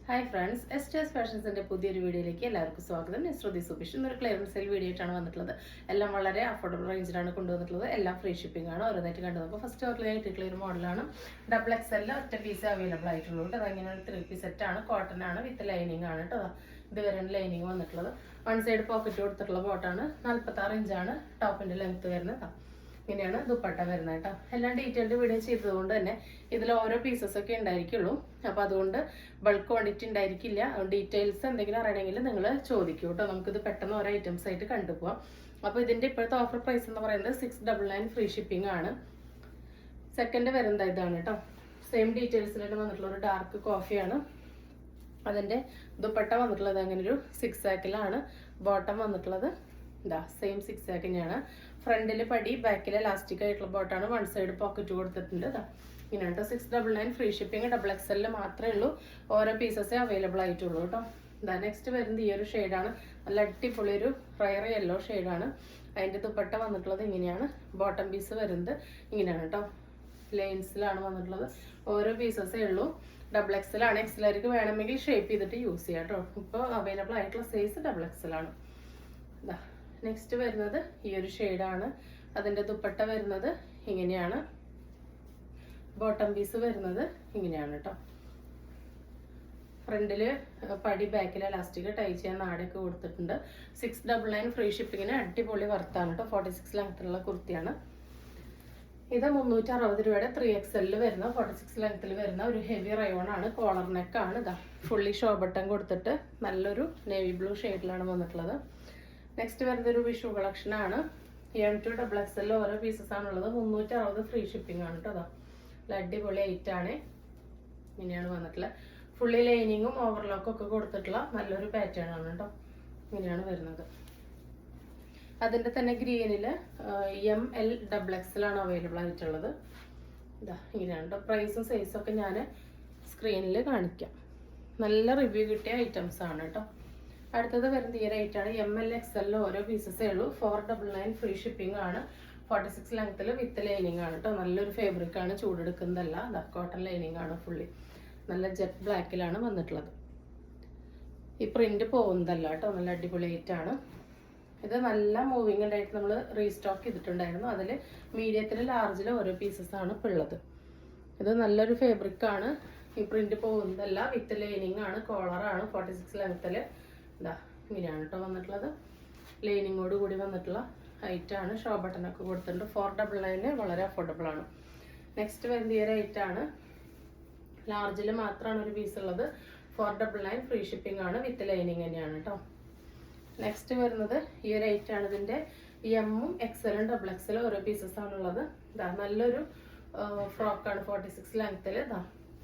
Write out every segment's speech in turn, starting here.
Hi friends, എസ്റ്റേഴ്സ് ഫാഷൻസിന്റെ പുതിയൊരു വീഡിയോയിലേക്ക് എല്ലാവർക്കും സ്വാഗതം. ഞാൻ ശ്രുതി സുബിഷ്. ഇന്നൊരു ക്ലിയറൻസ് സെയിൽ വീഡിയോ ആയിട്ടാണ് വന്നിട്ടുള്ളത്. എല്ലാം വളരെ അഫോർഡബിൾ റേഞ്ചിലാണ് കൊണ്ടുവന്നിട്ടുള്ളത്. എല്ലാം ഫ്രീ ഷിപ്പിംഗ് ആണ്. ഓരോന്നായിട്ട് കണ്ടത്. അപ്പോൾ ഫസ്റ്റ് ഓർഡർ ക്ലിയർ മോഡലാണ്. ഡബിൾ എക്സെൽ ഒറ്റ പീസ് അവൈലബിൾ ആയിട്ടുള്ളൂ. അതങ്ങനെ ഒരു 3 പീസ് സെറ്റ് ആണ്. കോട്ടൺ ആണ്, വിത്ത് ലൈനിങ് ആണ് കേട്ടോ. ഇതുവരെയാണ് ലൈനിങ് വന്നിട്ടുള്ളത്. വൺ സൈഡ് പോക്കറ്റ് കൊടുത്തിട്ടുള്ള ബോട്ടാണ്. 46 ഇഞ്ചാണ് ടോപ്പിന്റെ ലെങ്ത് വരുന്നത്. ഇങ്ങനെയാണ് ദുപ്പട്ട വരുന്നത് കേട്ടോ. എല്ലാം ഡീറ്റെയിൽഡ് വീഡിയോ ചെയ്തതുകൊണ്ട് തന്നെ ഇതിൽ ഓരോ പീസസ് ഒക്കെ ഉണ്ടായിരിക്കുള്ളൂ. അപ്പോൾ അതുകൊണ്ട് ബൾക്ക് ക്വാണ്ടിറ്റി ഉണ്ടായിരിക്കില്ല. ഡീറ്റെയിൽസ് എന്തെങ്കിലും അറിയണമെങ്കിൽ നിങ്ങൾ ചോദിക്കൂ കേട്ടോ. നമുക്കിത് പെട്ടെന്ന് ഓരോ ഐറ്റംസ് ആയിട്ട് കണ്ടുപോകാം. അപ്പോൾ ഇതിന്റെ ഇപ്പോഴത്തെ ഓഫർ പ്രൈസ് എന്ന് പറയുന്നത് 699 ഫ്രീ ഷിപ്പിംഗ് ആണ്. സെക്കൻഡ് വരുന്നത് ഇതാണ് കേട്ടോ. സെയിം ഡീറ്റെയിൽസിലായിട്ട് വന്നിട്ടുള്ള ഒരു ഡാർക്ക് കോഫിയാണ്. അതിന്റെ ദുപ്പട്ട വന്നിട്ടുള്ളത് അങ്ങനെ ഒരു 6 ആക്കിലാണ്. ബോട്ടം വന്നിട്ടുള്ളത് ഇതാ സെയിം 6 ആക്ക് തന്നെയാണ്. ഫ്രണ്ടിൽ പടി, ബാക്കിൽ ഇലാസ്റ്റിക് ആയിട്ടുള്ള ബോട്ടാണ്. വൺ സൈഡ് പോക്കറ്റ് കൊടുത്തിട്ടുണ്ട്. ഇതാ ഇങ്ങനെയാണ് 699 ഫ്രീ ഷിപ്പിംഗ്. ഡബിൾ എക്സെല്ലിൽ മാത്രമേ ഉള്ളൂ. ഓരോ പീസസേ അവൈലബിൾ ആയിട്ടുള്ളൂ കേട്ടോ. ഇതാ നെക്സ്റ്റ് വരുന്നത് ഈ ഒരു ഷെയ്ഡാണ്. നല്ല അടിപൊളി ഒരു റയർ യെല്ലോ ഷെയ്ഡാണ്. അതിന്റെ ദുപ്പട്ട വന്നിട്ടുള്ളത് ഇങ്ങനെയാണ്. ബോട്ടം പീസ് വരുന്നത് ഇങ്ങനെയാണ് കേട്ടോ. ലൈൻസിലാണ് വന്നിട്ടുള്ളത്. ഓരോ പീസസേ ഉള്ളൂ. ഡബിൾ എക്സലാണ്. എക്സലർക്ക് വേണമെങ്കിൽ ഷേപ്പ് ചെയ്തിട്ട് യൂസ് ചെയ്യാം കേട്ടോ. ഇപ്പോൾ അവൈലബിൾ ആയിട്ടുള്ള സൈസ് ഡബിൾ എക്സലാണ്. ഇതാ നെക്സ്റ്റ് വരുന്നത് ഈ ഒരു ഷെയ്ഡാണ്. അതിന്റെ ദുപ്പട്ട വരുന്നത് ഇങ്ങനെയാണ്. ബോട്ടം പീസ് വരുന്നത് ഇങ്ങനെയാണ് കേട്ടോ. ഫ്രണ്ടില് പടി, ബാക്കിൽ ഇലാസ്റ്റിക് ടൈ ചെയ്യാൻ നാടൊക്കെ കൊടുത്തിട്ടുണ്ട്. 699 ഫ്രീ ഷിപ്പിങ്ങിന് അടിപൊളി വർത്താണ് കേട്ടോ. 46 ലെങ്ത്തിലുള്ള കുർത്തിയാണ്. ഇത് 360 രൂപയുടെ 3XL വരുന്ന 46 ലെങ്ത്തിൽ വരുന്ന ഒരു ഹെവി റയോൺ ആണ്. കോളർ നെക്ക് ആണ്. ഇതാ ഫുള്ളി ഷോ ബട്ടൺ കൊടുത്തിട്ട് നല്ലൊരു നേവി ബ്ലൂ ഷെയ്ഡിലാണ് വന്നിട്ടുള്ളത്. നെക്സ്റ്റ് വരുന്നത് ഒരു വിഷു കളക്ഷൻ ആണ്. M2 ഡബിൾ XL ഓരോ പീസസ് ആണുള്ളത്. 360 ഫ്രീ ഷിപ്പിംഗ് ആണ് കേട്ടോ. അതാ അടിപൊളി ഐറ്റാണ്. ഇങ്ങനെയാണ് വന്നിട്ടുള്ളത്. ഫുള്ളി ലൈനിങ്ങും ഓവർലോക്കും ഒക്കെ കൊടുത്തിട്ടുള്ള നല്ലൊരു പാറ്റേൺ ആണ് കേട്ടോ. ഇങ്ങനെയാണ് വരുന്നത്. അതിന്റെ തന്നെ ഗ്രീനില് ML ഡബിൾ XL ആണ് അവൈലബിൾ ആയിട്ടുള്ളത്. ഇതാ ഇങ്ങനെയാണ് കേട്ടോ. പ്രൈസും സൈസും ഒക്കെ ഞാൻ സ്ക്രീനിൽ കാണിക്കാം. നല്ല റിവ്യൂ കിട്ടിയ ഐറ്റംസ് ആണ് കേട്ടോ. അടുത്തത് വരുന്നത് ഈ റേറ്റ് ആണ്. ML XL ഓരോ പീസസേ ഉള്ളൂ. 499 ഫ്രീ ഷിപ്പിംഗ് ആണ്. 46 ലെങ്ത്തിൽ വിത്ത് ലൈനിങ് ആണ് കേട്ടോ. നല്ലൊരു ഫാബ്രിക് ആണ്. ചൂടെടുക്കുന്നതല്ല. അതാ കോട്ടൺ ലൈനിങ് ആണ്. ഫുള്ളി നല്ല ജെറ്റ് ബ്ലാക്കിലാണ് വന്നിട്ടുള്ളത്. ഈ പ്രിന്റ് പോകുന്നതല്ല കേട്ടോ. നല്ല അടിപൊളി ആണ്. ഇത് നല്ല മൂവിങ് ആയിട്ട് നമ്മൾ റീസ്റ്റോക്ക് ചെയ്തിട്ടുണ്ടായിരുന്നു. അതിൽ മീഡിയത്തിൽ ലാർജിൽ ഓരോ പീസസ് ആണ് ഇപ്പോൾ ഉള്ളത്. ഇത് നല്ലൊരു ഫാബ്രിക് ആണ്. ഈ പ്രിന്റ് പോകുന്നതല്ല. വിത്ത് ലൈനിങ് ആണ്. കോളറാണ്. 46 ലെങ്ത്തിൽ ഇതാ ഇങ്ങനെയാണ് കേട്ടോ വന്നിട്ടുള്ളത്. ലൈനിങ്ങോട് കൂടി വന്നിട്ടുള്ള ഐറ്റാണ്. ഷോ ബട്ടനൊക്കെ കൊടുത്തിട്ടുണ്ട്. 499 വളരെ അഫോർഡബിൾ ആണ്. നെക്സ്റ്റ് വരുന്ന ഈ ഒരു ഐറ്റാണ്. ലാർജിൽ മാത്രമാണ് ഒരു പീസ് ഉള്ളത്. 499 ഫ്രീ ഷിപ്പിംഗ് ആണ്. വിത്ത് ലൈനിങ് തന്നെയാണ് കേട്ടോ. നെക്സ്റ്റ് വരുന്നത് ഈ ഒരു ഐറ്റാണ്. ഇതിന്റെ എമ്മും XLും ഡബിൾ XL ഓരോ പീസസ് ആണുള്ളത്. ഇതാ നല്ലൊരു ഫ്രോക്കാണ്. 46 ലെങ്ത്തിൽ ഇതാ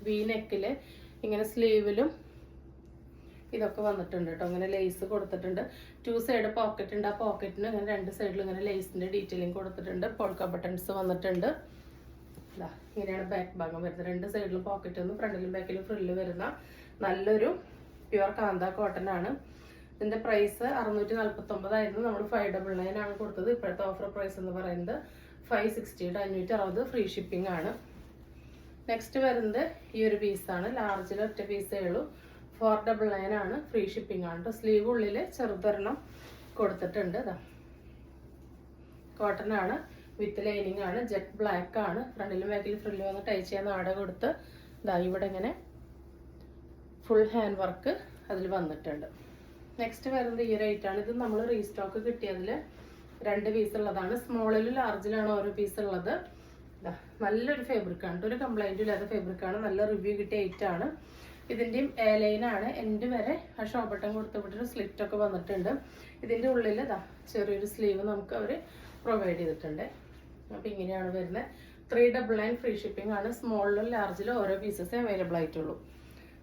വി നെക്കില് ഇങ്ങനെ സ്ലീവിലും ഇതൊക്കെ വന്നിട്ടുണ്ട് കേട്ടോ. അങ്ങനെ ലേസ് കൊടുത്തിട്ടുണ്ട്. 2 സൈഡ് പോക്കറ്റ് ഉണ്ട്. ആ പോക്കറ്റിന് ഇങ്ങനെ 2 സൈഡിലും ഇങ്ങനെ ലേസിന്റെ ഡീറ്റെയിലിംഗ് കൊടുത്തിട്ടുണ്ട്. പോൾക്ക ബട്ടൺസ് വന്നിട്ടുണ്ട്. ഇതാ ഇങ്ങനെയാണ് ബാക്ക് ഭാഗം വരുന്നത്. 2 സൈഡിലും പോക്കറ്റ് ഒന്നും ഫ്രണ്ടിലും ബാക്കിലും ഫ്രില്ല് വരുന്ന നല്ലൊരു പ്യുവർ കാന്ത കോട്ടൺ ആണ്. ഇതിന്റെ പ്രൈസ് 649 ആയിരുന്നു. നമ്മൾ 599 ആണ് കൊടുത്തത്. ഇപ്പോഴത്തെ ഓഫർ പ്രൈസ് എന്ന് പറയുന്നത് 560 560 ഫ്രീ ഷിപ്പിംഗ് ആണ്. നെക്സ്റ്റ് വരുന്നത് ഈ ഒരു പീസാണ്. ലാർജിൽ ഒറ്റ പീസേ ഉള്ളൂ. 499 ആണ്. ഫ്രീ ഷിപ്പിംഗ് ആണ് കേട്ടോ. സ്ലീവ് ഉള്ളില് ചെറുതൊരെണ്ണം കൊടുത്തിട്ടുണ്ട്. ഇതാ കോട്ടൺ ആണ്. വിത്ത് ലൈനിങ് ആണ്. ജെറ്റ് ബ്ലാക്ക് ആണ്. ഫ്രണ്ടിലും ബാക്കിലും ഫ്രില്ല് വന്ന് ടൈ ചെയ്യാൻ നാട കൊടുത്ത് ഇതാ ഇവിടെ ഇങ്ങനെ ഫുൾ ഹാൻഡ് വർക്ക് അതിൽ വന്നിട്ടുണ്ട്. നെക്സ്റ്റ് വരുന്നത് ഈ റേറ്റ് ആണ്. ഇത് നമ്മൾ റീസ്റ്റോക്ക് കിട്ടിയതിൽ 2 പീസ് ഉള്ളതാണ്. സ്മോളിലും ലാർജിലാണ് ഓരോ പീസ് ഉള്ളത്. ഇതാ നല്ലൊരു ഫാബ്രിക് ആണ്. ഒരു കംപ്ലൈന്റും ഇല്ലാത്ത ഫാബ്രിക് ആണ്. നല്ല റിവ്യൂ കിട്ടിയ ഐറ്റാണ്. ഇതിന്റെയും എ ലൈനാണ്. എൻഡ് വരെ ആ ഷോ ബട്ടൺ കൊടുത്തിട്ടൊരു സ്ലിറ്റ് ഒക്കെ വന്നിട്ടുണ്ട്. ഇതിന്റെ ഉള്ളിൽ ഇതാ ചെറിയൊരു സ്ലീവ് നമുക്ക് അവർ പ്രൊവൈഡ് ചെയ്തിട്ടുണ്ട്. അപ്പൊ ഇങ്ങനെയാണ് വരുന്നത്. 399 ഫ്രീ ഷിപ്പിംഗ് ആണ്. സ്മോളിലും ലാർജിലും ഓരോ പീസസേ അവൈലബിൾ ആയിട്ടുള്ളൂ.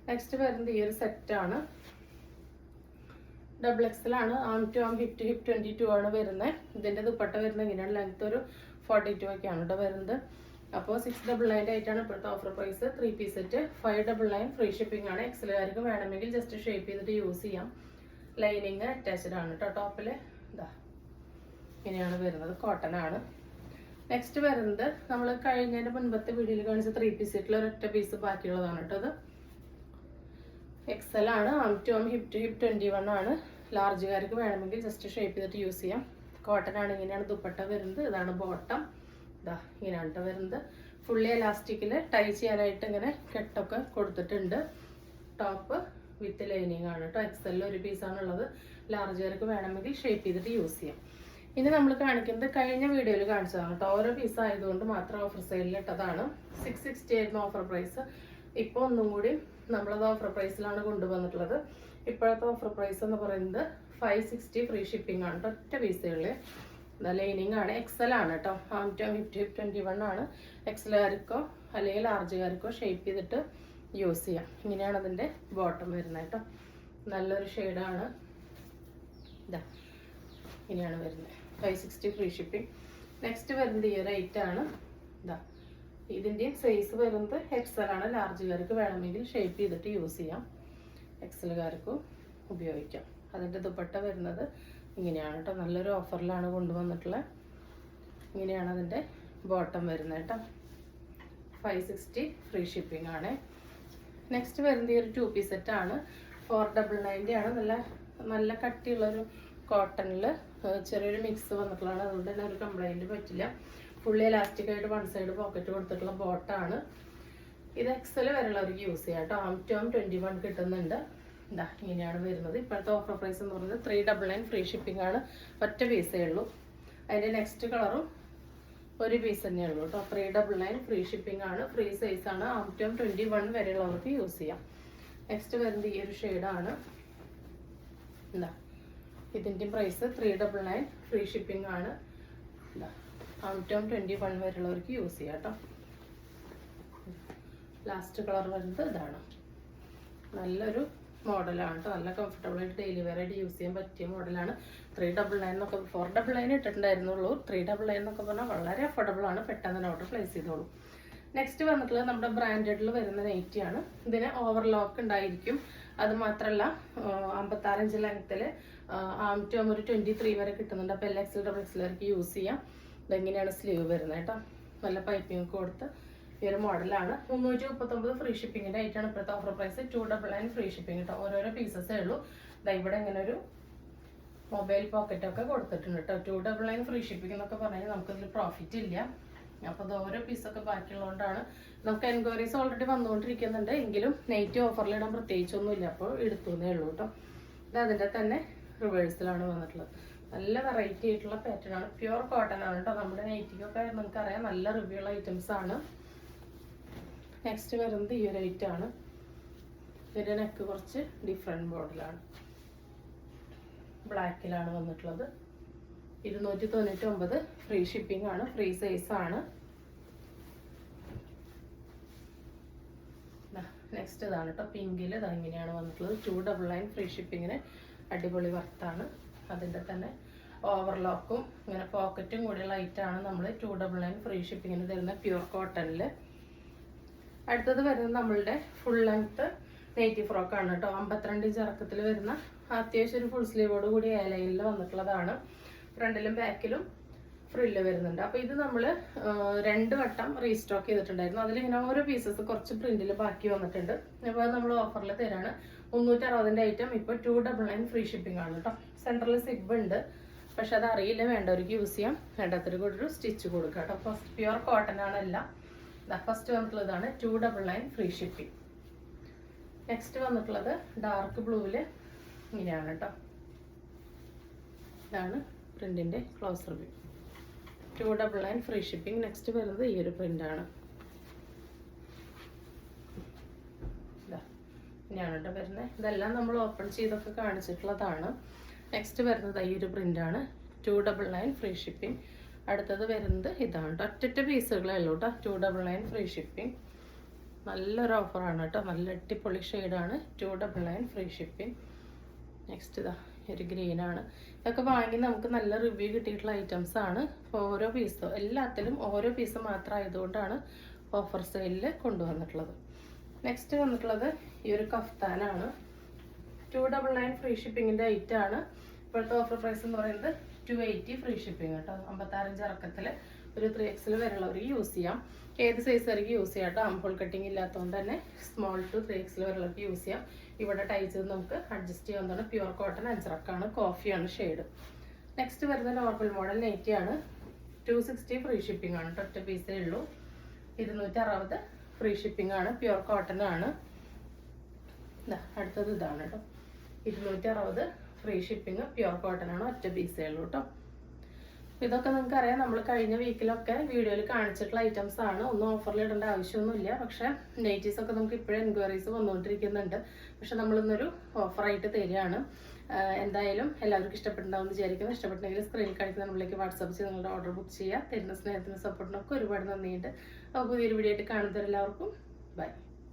നെക്സ്റ്റ് വരുന്നത് ഈ ഒരു സെറ്റ് ആണ്. ഡബിൾ XL ആണ്. Arm to arm, hip to hip 22 ആണ് വരുന്നത്. ഇതിന്റെ ദുപ്പട്ട വരുന്നത് ഇങ്ങനെയാണ്. ലെങ്ത് ഒരു 42 ഒക്കെയാണ് കേട്ടോ വരുന്നത്. അപ്പോൾ 699 ആയിട്ടാണ് ഇപ്പോഴത്തെ offer price. 3 piece set 599 free shipping ആണ്. XLകാർക്ക് വേണമെങ്കിൽ ജസ്റ്റ് ഷേപ്പ് ചെയ്തിട്ട് യൂസ് ചെയ്യാം. ലൈനിങ് അറ്റാച്ച്ഡ് ആണ് കേട്ടോ. ടോപ്പിൽ ഇതാ ഇങ്ങനെയാണ് വരുന്നത്. കോട്ടൺ ആണ്. നെക്സ്റ്റ് വരുന്നത് നമ്മൾ കഴിഞ്ഞതിന്റെ മുൻപത്തെ വീഡിയോയിൽ കാണിച്ച 3 പീസ് സെറ്റിൽ ഒരൊറ്റ പീസ് ബാക്കിയുള്ളതാണ് കേട്ടോ. അത് XL ആണ്. Arm to arm hip to hip 21 ആണ്. ലാർജുകാർക്ക് വേണമെങ്കിൽ ജസ്റ്റ് ഷേപ്പ് ചെയ്തിട്ട് യൂസ് ചെയ്യാം. കോട്ടൺ ആണ്. ഇങ്ങനെയാണ് ദുപ്പട്ട വരുന്നത്. ഇതാണ് ബോട്ടം. ഇതാ ഇങ്ങനെയാണ് വരുന്നത്. ഫുള്ളി എലാസ്റ്റിക്കിൽ ടൈ ചെയ്യാനായിട്ട് ഇങ്ങനെ കെട്ടൊക്കെ കൊടുത്തിട്ടുണ്ട്. ടോപ്പ് വിത്ത് ലൈനിങ് ആണ് കേട്ടോ. XL ഒരു പീസാണുള്ളത്. ലാർജുകാർക്ക് വേണമെങ്കിൽ ഷേപ്പ് ചെയ്തിട്ട് യൂസ് ചെയ്യാം. ഇനി നമ്മൾ കാണിക്കുന്നത് കഴിഞ്ഞ വീഡിയോയിൽ കാണിച്ചതാണ് കേട്ടോ. ഓരോ പീസ് ആയതുകൊണ്ട് മാത്രം ഓഫർ സെയിലിൽ ഇട്ടതാണ്. 660 ആയിരുന്നു ഓഫർ പ്രൈസ്. ഇപ്പോൾ ഒന്നും കൂടി നമ്മളത് ഓഫർ പ്രൈസിലാണ് കൊണ്ടുവന്നിട്ടുള്ളത്. ഇപ്പോഴത്തെ ഓഫർ പ്രൈസ് എന്ന് പറയുന്നത് 560 ഫ്രീ ഷിപ്പിംഗ് ആണ് കേട്ടോ. ഒറ്റ പീസുകളിൽ ലൈനിങ് ആണ്. XL ആണ് കേട്ടോ. ആം ടു ഹിപ്പ് 21 ആണ്. XLകാർക്കോ അല്ലെങ്കിൽ ലാർജുകാർക്കോ ഷേപ്പ് ചെയ്തിട്ട് യൂസ് ചെയ്യാം. ഇങ്ങനെയാണ് അതിൻ്റെ ബോട്ടം വരുന്നത് കേട്ടോ. നല്ലൊരു ഷെയ്ഡാണ്. ഇതാ ഇങ്ങനെയാണ് വരുന്നത്. 560 ഫ്രീ ഷിപ്പിംഗ്. നെക്സ്റ്റ് വരുന്നത് ഈ ഒരു ഐറ്റാണ്. ഇതാ ഇതിൻ്റെയും സൈസ് വരുന്നത് XL ആണ്. ലാർജുകാർക്ക് വേണമെങ്കിൽ ഷേപ്പ് ചെയ്തിട്ട് യൂസ് ചെയ്യാം. XLകാർക്കും ഉപയോഗിക്കാം. അതിൻ്റെ ദുപ്പട്ട വരുന്നത് ഇങ്ങനെയാണ് കേട്ടോ. നല്ലൊരു ഓഫറിലാണ് കൊണ്ടുവന്നിട്ടുള്ളത്. ഇങ്ങനെയാണ് അതിൻ്റെ ബോട്ടം വരുന്നത് കേട്ടോ. 560 ഫ്രീ ഷിപ്പിംഗ് ആണ്. നെക്സ്റ്റ് വരുന്നത് ഈ ഒരു 2 പീസ് സെറ്റാണ്. 499 ആണ്. നല്ല കട്ടിയുള്ളൊരു കോട്ടണിൽ ചെറിയൊരു മിക്സ് വന്നിട്ടുള്ളതാണ്. അതുകൊണ്ട് തന്നെ ഒരു കംപ്ലൈൻറ്റ് പറ്റില്ല. ഫുള്ളി എലാസ്റ്റിക് ആയിട്ട് വൺ സൈഡ് പോക്കറ്റ് കൊടുത്തിട്ടുള്ള ബോട്ടാണ്. ഇത് XL വരെയുള്ളവർക്ക് യൂസ് ചെയ്യാം കേട്ടോ. ആം ടു ആം 21 കിട്ടുന്നുണ്ട്. ഇതാ ഇങ്ങനെയാണ് വരുന്നത്. ഇപ്പോഴത്തെ ഓഫർ പ്രൈസ് എന്ന് പറയുന്നത് 399 ഫ്രീ ഷിപ്പിംഗ് ആണ്. ഒറ്റ പീസേ ഉള്ളൂ. അതിൻ്റെ നെക്സ്റ്റ് കളറും ഒരു പീസ് തന്നെ ഉള്ളൂ കേട്ടോ. 399 ഫ്രീ ഷിപ്പിംഗ് ആണ്. ഫ്രീ സൈസ് ആണ്. ആം ടു ആം 21 വരെയുള്ളവർക്ക് യൂസ് ചെയ്യാം. നെക്സ്റ്റ് വരുന്നത് ഈ ഒരു ഷെയ്ഡാണ്. എന്താ ഇതിൻ്റെ പ്രൈസ് 399 ഫ്രീ ഷിപ്പിംഗ് ആണ്. ആം ടു ആം 21 വരെയുള്ളവർക്ക് യൂസ് ചെയ്യാം കേട്ടോ. ലാസ്റ്റ് കളർ വരുന്നത് ഇതാണ്. നല്ലൊരു മോഡലാണ് കേട്ടോ. നല്ല കംഫർട്ടബിൾ ആയിട്ട് ഡെയിലി വെയർ ആയിട്ട് യൂസ് ചെയ്യാൻ പറ്റിയ മോഡലാണ്. 399 എന്നൊക്കെ 499 ഇട്ടിട്ടുണ്ടായിരുന്നുള്ളൂ. 399 എന്നൊക്കെ പറഞ്ഞാൽ വളരെ അഫോർഡബിൾ ആണ്. പെട്ടെന്ന് തന്നെ ഓർഡർ പ്ലേസ് ചെയ്തോളൂ. നെക്സ്റ്റ് വന്നിട്ടുള്ളത് നമ്മുടെ ബ്രാൻഡഡിൽ വരുന്ന നൈറ്റിയാണ്. ഇതിന് ഓവർലോക്ക് ഉണ്ടായിരിക്കും. അത് മാത്രമല്ല 56 ഇഞ്ച് ലെങ്ത്തിൽ ആം ടു ആം ഒരു 23 വരെ കിട്ടുന്നുണ്ട്. അപ്പോൾ LXL XLർക്ക് യൂസ് ചെയ്യാം. ഇതെങ്ങനെയാണ് സ്ലീവ് വരുന്നത് കേട്ടോ. നല്ല പൈപ്പിംഗ് ഒക്കെ കൊടുത്ത് ഈ ഒരു മോഡലാണ്. 339 ഫ്രീ ഷിപ്പിങ്ങിൻ്റെ ആയിട്ടാണ് ഇപ്പോഴത്തെ ഓഫർ പ്രൈസ്. 299 ഫ്രീ ഷിപ്പിംഗ് കേട്ടോ. ഓരോരോ പീസസേ ഉള്ളൂ. ഇവിടെ ഇങ്ങനെ ഒരു മൊബൈൽ പോക്കറ്റൊക്കെ കൊടുത്തിട്ടുണ്ട് കേട്ടോ. 299 ഫ്രീ ഷിപ്പിംഗ് എന്നൊക്കെ പറഞ്ഞാൽ നമുക്കിതിൽ പ്രോഫിറ്റ് ഇല്ല. അപ്പോൾ അത് ഓരോ പീസൊക്കെ ബാക്കിയുള്ളതുകൊണ്ടാണ്. നമുക്ക് എൻക്വയറീസ് ഓൾറെഡി വന്നുകൊണ്ടിരിക്കുന്നുണ്ട്. എങ്കിലും നെറ്റ് ഓഫറിലിടാൻ പ്രത്യേകിച്ചൊന്നുമില്ല. അപ്പോൾ എടുത്തുന്നേ ഉള്ളൂ കേട്ടോ. ഇത് അതിൻ്റെ തന്നെ റിവേഴ്സിലാണ് വന്നിട്ടുള്ളത്. നല്ല വെറൈറ്റി ആയിട്ടുള്ള പാറ്റേൺ ആണ്. പ്യുവർ കോട്ടൺ ആണ് കേട്ടോ. നമ്മുടെ നൈറ്റിക്കൊക്കെ നിങ്ങൾക്കറിയാം നല്ല റിവ്യൂ ഉള്ള ഐറ്റംസ് ആണ്. നെക്സ്റ്റ് വരുന്നത് ഈ ഒരു ഐറ്റാണ്. ഇതിൻ്റെ നെക്ക് കുറച്ച് ഡിഫറെൻറ്റ് മോഡലാണ്. ബ്ലാക്കിലാണ് വന്നിട്ടുള്ളത്. 299 ഫ്രീ ഷിപ്പിംഗ് ആണ്. ഫ്രീ സൈസ് ആണ്. നെക്സ്റ്റ് ഇതാണ് കേട്ടോ. പിങ്കിൽ ഇതാ ഇങ്ങനെയാണ് വന്നിട്ടുള്ളത്. 299 ഫ്രീ ഷിപ്പിങ്ങിന് അടിപൊളി വർത്താണ്. അതിൻ്റെ തന്നെ ഓവർലോക്കും ഇങ്ങനെ പോക്കറ്റും കൂടിയുള്ള ഐറ്റാണ് നമ്മൾ 299 ഫ്രീ ഷിപ്പിങ്ങിന് തരുന്ന പ്യുവർ കോട്ടണിൽ. അടുത്തത് വരുന്നത് നമ്മളുടെ ഫുൾ ലെങ്ത്ത് നൈറ്റി ഫ്രോക്കാണ് കേട്ടോ. 52 ഇഞ്ച് ഇറക്കത്തിൽ വരുന്ന അത്യാവശ്യം ഒരു ഫുൾ സ്ലീവോട് കൂടി ലൈനിൽ വന്നിട്ടുള്ളതാണ്. ഫ്രണ്ടിലും ബാക്കിലും ഫ്രില്ല് വരുന്നുണ്ട്. അപ്പോൾ ഇത് നമ്മൾ 2 വട്ടം റീസ്റ്റോക്ക് ചെയ്തിട്ടുണ്ടായിരുന്നു. അതിലിങ്ങനെ ഓരോ പീസസ് കുറച്ച് പ്രിന്റിൽ ബാക്കി വന്നിട്ടുണ്ട്. അപ്പോൾ അത് നമ്മൾ ഓഫറിൽ തരാണ്. 360 ഐറ്റം ഇപ്പോൾ 299 ഫ്രീ ഷിപ്പിംഗ് ആണ് കേട്ടോ. സെൻട്രൽ സിബ് ഉണ്ട്. പക്ഷെ അത് അറിയില്ല, വേണ്ടവർക്ക് യൂസ് ചെയ്യാം. വേണ്ടാത്തൊരു കൂടി ഒരു സ്റ്റിച്ച് കൊടുക്കുക കേട്ടോ. ഫസ്റ്റ് പ്യുവർ കോട്ടൺ ആണ് എല്ലാം. ഫസ്റ്റ് വന്നിട്ടുള്ളതാണ് 299 ഫ്രീ ഷിപ്പിംഗ്. നെക്സ്റ്റ് വന്നിട്ടുള്ളത് ഡാർക്ക് ബ്ലൂവിൽ ഇങ്ങനെയാണ് കേട്ടോ. ഇതാണ് പ്രിന്റിൻ്റെ close review. 299 free shipping. Next വരുന്നത് ഈ ഒരു പ്രിന്റാണ്. ഇങ്ങനെയാണ് കേട്ടോ വരുന്നത്. ഇതെല്ലാം നമ്മൾ ഓപ്പൺ ചെയ്തൊക്കെ കാണിച്ചിട്ടുള്ളതാണ്. നെക്സ്റ്റ് വരുന്നത് ഈ ഒരു പ്രിന്റാണ്. 299 ഫ്രീ ഷിപ്പിംഗ്. അടുത്തത് വരുന്നത് ഇതാണ് കേട്ടോ. ഒറ്റ പീസുകളേ ഉള്ളൂ കേട്ടോ. 299 ഫ്രീ ഷിപ്പിംഗ്. നല്ലൊരു ഓഫറാണ് കേട്ടോ. നല്ല അടിപൊളി ഷെയ്ഡാണ്. 299 ഫ്രീ ഷിപ്പിംഗ്. നെക്സ്റ്റ് ഇതാ ഒരു ഗ്രീനാണ്. ഇതൊക്കെ വാങ്ങി നമുക്ക് നല്ല റിവ്യൂ കിട്ടിയിട്ടുള്ള ഐറ്റംസ് ആണ്. ഓരോ പീസും എല്ലാത്തിലും ഓരോ പീസ് മാത്രം ആയതുകൊണ്ടാണ് ഓഫർ സെയിലിൽ കൊണ്ടുവന്നിട്ടുള്ളത്. നെക്സ്റ്റ് വന്നിട്ടുള്ളത് ഈ ഒരു കഫ്താനാണ്. 299 ഫ്രീ ഷിപ്പിങ്ങിൻ്റെ ഐറ്റാണ്. ഇപ്പോഴത്തെ ഓഫർ പ്രൈസ് എന്ന് പറയുന്നത് 280 ഫ്രീ ഷിപ്പിംഗ് കേട്ടോ. 56 ഇഞ്ച് ഇറക്കത്തിൽ ഒരു 3XL വരെയുള്ളവർക്ക് യൂസ് ചെയ്യാം. ഏത് സൈസ് വരെയും യൂസ് ചെയ്യാം കേട്ടോ. ആംഹോൾ കട്ടിങ് ഇല്ലാത്തതുകൊണ്ട് തന്നെ സ്മോൾ ടു 3XL വരെയുള്ളവർക്ക് യൂസ് ചെയ്യാം. ഇവിടെ ടൈ ചെയ്ത് നമുക്ക് അഡ്ജസ്റ്റ് ചെയ്യാവുന്നതാണ്. പ്യുവർ കോട്ടൺ അജ്രക്കാണ്, കോഫിയാണ് ഷെയ്ഡ്. നെക്സ്റ്റ് വരുന്ന നോർമൽ മോഡൽ നൈറ്റിയാണ്. 260 ഫ്രീ ഷിപ്പിംഗ് ആണ്. ഒറ്റ പീസേ ഉള്ളൂ. 260 ഫ്രീ ഷിപ്പിംഗ് ആണ്. പ്യുവർ കോട്ടൺ ആണ്. അടുത്തത് ഇതാണ് കേട്ടോ. 260 ഫ്രീ ഷിപ്പിംഗ്, പ്യുവർ കോട്ടൺ ആണ്. ഒറ്റ പീസേ ഉള്ളൂ കേട്ടോ. ഇതൊക്കെ നിങ്ങൾക്ക് അറിയാം, നമ്മൾ കഴിഞ്ഞ വീക്കിലൊക്കെ വീഡിയോയിൽ കാണിച്ചിട്ടുള്ള ഐറ്റംസ് ആണ്. ഒന്നും ഓഫറിൽ ഇടേണ്ട ആവശ്യമൊന്നുമില്ല. പക്ഷേ നൈറ്റീസ് ഒക്കെ നമുക്ക് ഇപ്പോഴും എൻക്വയറീസ് വന്നുകൊണ്ടിരിക്കുന്നുണ്ട്. പക്ഷെ നമ്മളിന്നൊരു ഓഫറായിട്ട് തരികയാണ്. എന്തായാലും എല്ലാവർക്കും ഇഷ്ടപ്പെട്ടുണ്ടാവും എന്ന് വിചാരിക്കുന്നു. ഇഷ്ടപ്പെട്ടെങ്കിൽ സ്ക്രീനിൽ കാണിക്കുന്ന നമ്മളിലേക്ക് വാട്സാപ്പ് ചെയ്ത് നിങ്ങളുടെ ഓർഡർ ബുക്ക് ചെയ്യുക. തരുന്ന സ്നേഹത്തിനും സപ്പോർട്ടിനൊക്കെ ഒരുപാട് നന്ദിയുണ്ട്. അപ്പോൾ പുതിയൊരു വീഡിയോ ആയിട്ട് കാണുന്നവരെല്ലാവർക്കും ബൈ.